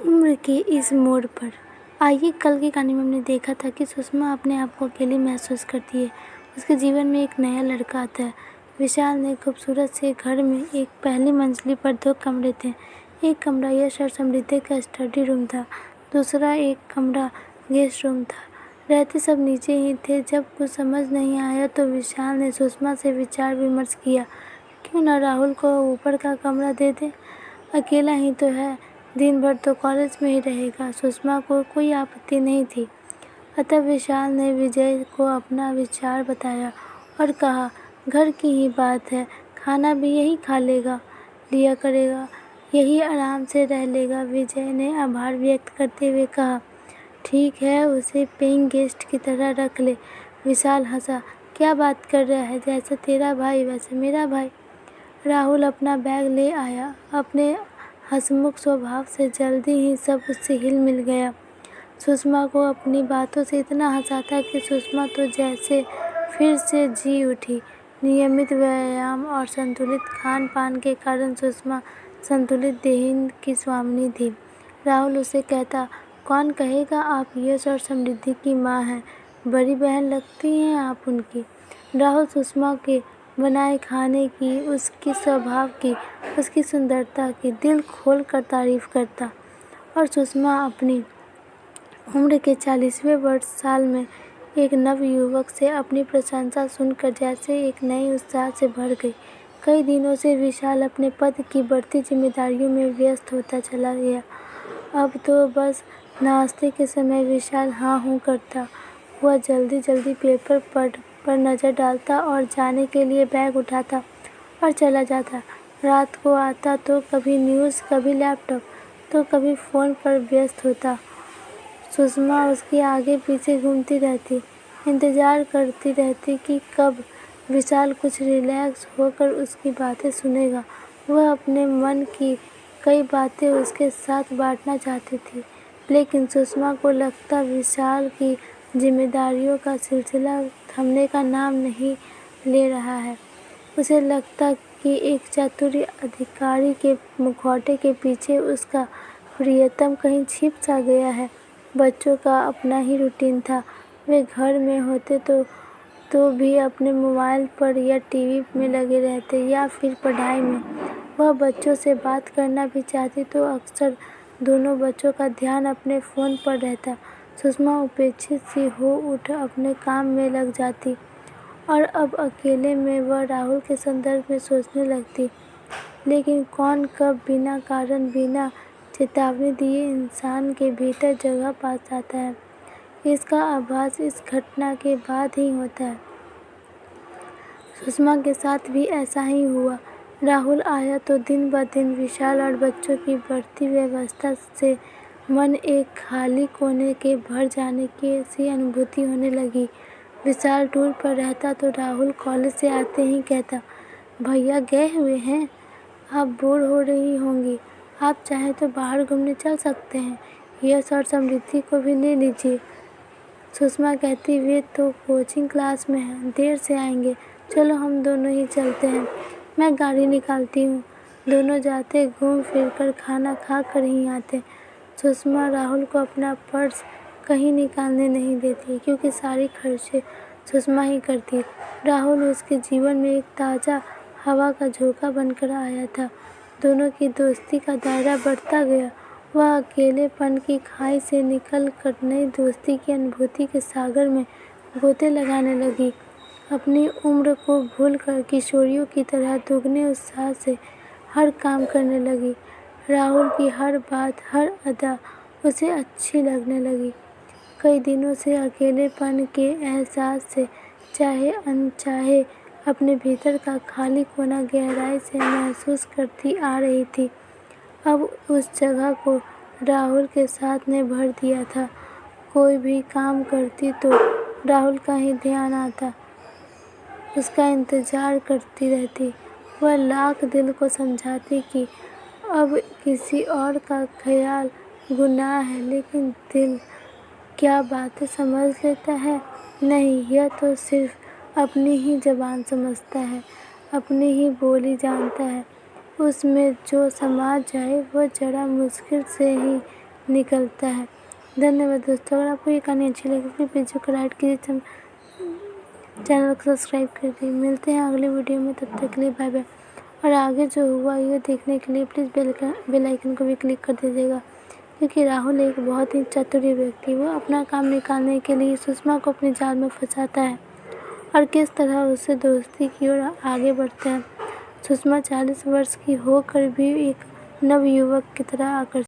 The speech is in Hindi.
उम्र के इस मोड़ पर आइए, कल की कहानी में हमने देखा था कि सुषमा अपने आप को अकेली महसूस करती है। उसके जीवन में एक नया लड़का आता है। विशाल ने खूबसूरत से घर में एक पहली मंजिल पर 2 कमरे थे। एक कमरा यश और समृद्धि का स्टडी रूम था, दूसरा एक कमरा गेस्ट रूम था। रहते सब नीचे ही थे। जब कुछ समझ नहीं आया तो विशाल ने सुषमा से विचार विमर्श किया, क्यों न राहुल को ऊपर का कमरा दे दे, अकेला ही तो है, दिन भर तो कॉलेज में ही रहेगा। सुषमा को कोई आपत्ति नहीं थी। अतः विशाल ने विजय को अपना विचार बताया और कहा, घर की ही बात है, खाना भी यही खा लिया करेगा, यही आराम से रह लेगा। विजय ने आभार व्यक्त करते हुए कहा, ठीक है, उसे पेइंग गेस्ट की तरह रख ले। विशाल हंसा, क्या बात कर रहा है, जैसा तेरा भाई वैसे मेरा भाई। राहुल अपना बैग ले आया। अपने हंसमुख स्वभाव से जल्दी ही सब उससे हिल मिल गया। सुषमा को अपनी बातों से इतना हंसाता कि सुषमा तो जैसे फिर से जी उठी। नियमित व्यायाम और संतुलित खान पान के कारण सुषमा संतुलित देह की स्वामिनी थी। राहुल उसे कहता, कौन कहेगा आप यश और समृद्धि की माँ हैं, बड़ी बहन लगती हैं आप उनकी। राहुल सुषमा के बनाए खाने की, उसकी स्वभाव की, उसकी सुंदरता की दिल खोल कर तारीफ करता। और सुषमा अपनी उम्र के 40वें साल में एक नवयुवक से अपनी प्रशंसा सुनकर जैसे एक नए उत्साह से भर गई। कई दिनों से विशाल अपने पद की बढ़ती जिम्मेदारियों में व्यस्त होता चला गया। अब तो बस नाश्ते के समय विशाल हाँ हूँ करता हुआ जल्दी जल्दी पेपर पर नज़र डालता और जाने के लिए बैग उठाता और चला जाता। रात को आता तो कभी न्यूज़, कभी लैपटॉप, तो कभी फ़ोन पर व्यस्त होता। सुषमा उसके आगे पीछे घूमती रहती, इंतज़ार करती रहती कि कब विशाल कुछ रिलैक्स होकर उसकी बातें सुनेगा। वह अपने मन की कई बातें उसके साथ बांटना चाहती थी, लेकिन सुषमा को लगता विशाल की जिम्मेदारियों का सिलसिला थमने का नाम नहीं ले रहा है। उसे लगता कि एक चातुर अधिकारी के मुखौटे के पीछे उसका प्रियतम कहीं छिप सा गया है। बच्चों का अपना ही रूटीन था। वे घर में होते तो भी अपने मोबाइल पर या टीवी में लगे रहते या फिर पढ़ाई में। वह बच्चों से बात करना भी चाहती तो अक्सर दोनों बच्चों का ध्यान अपने फ़ोन पर रहता। सुषमा उपेक्षित सी हो उठ अपने काम में लग जाती और अब अकेले में वह राहुल के संदर्भ में सोचने लगती, लेकिन कौन कब बिना कारण, बिना चेतावनी दिए इंसान के भीतर जगह पा जाता है, इसका आभास इस घटना के बाद ही होता है। सुषमा के साथ भी ऐसा ही हुआ। राहुल आया तो दिन ब दिन विशाल और बच्चों की बढ़ती व्यवस्था से मन एक खाली कोने के भर जाने की सी अनुभूति होने लगी। विशाल टूर पर रहता तो राहुल कॉलेज से आते ही कहता, भैया गए हुए हैं, आप बोर हो रही होंगी, आप चाहें तो बाहर घूमने चल सकते हैं, यश और समृद्धि को भी ले लीजिए। सुषमा कहती, वे तो कोचिंग क्लास में हैं, देर से आएंगे, चलो हम दोनों ही चलते हैं, मैं गाड़ी निकालती हूँ। दोनों जाते, घूम फिर कर खाना खा कर ही आते। सुषमा राहुल को अपना पर्स कहीं निकालने नहीं देती, क्योंकि सारी खर्चे सुषमा ही करती। राहुल उसके जीवन में एक ताज़ा हवा का झोंका बनकर आया था। दोनों की दोस्ती का दायरा बढ़ता गया। वह अकेलेपन की खाई से निकल कर नई दोस्ती की अनुभूति के सागर में गोते लगाने लगी। अपनी उम्र को भूलकर किशोरियों की तरह दुगने उत्साह से हर काम करने लगी। राहुल की हर बात, हर अदा उसे अच्छी लगने लगी। कई दिनों से अकेलेपन के एहसास से चाहे अनचाहे अपने भीतर का खाली कोना गहराई से महसूस करती आ रही थी। अब उस जगह को राहुल के साथ ने भर दिया था। कोई भी काम करती तो राहुल का ही ध्यान आता, उसका इंतज़ार करती रहती। वह लाख दिल को समझाती कि अब किसी और का ख्याल गुनाह है, लेकिन दिल क्या बातें समझ लेता है? नहीं, यह तो सिर्फ अपनी ही ज़बान समझता है, अपनी ही बोली जानता है। उसमें जो समा जाए वह जरा मुश्किल से ही निकलता है। धन्यवाद दोस्तों। अगर आपको ये कहानी अच्छी लगी प्लीज़ वीडियो को लाइक कीजिए, चैनल को सब्सक्राइब कर दीजिए। मिलते हैं अगले वीडियो में, तब तक के लिए बाय बाय। और आगे जो हुआ ये देखने के लिए प्लीज़ बेल आइकन को भी क्लिक कर दीजिएगा, क्योंकि राहुल एक बहुत ही चतुर व्यक्ति, वो अपना काम निकालने के लिए सुषमा को अपने जाल में फंसाता है और किस तरह उससे दोस्ती की ओर आगे बढ़ते हैं। सुषमा 40 वर्ष की होकर भी एक नवयुवक की तरह आकर्षित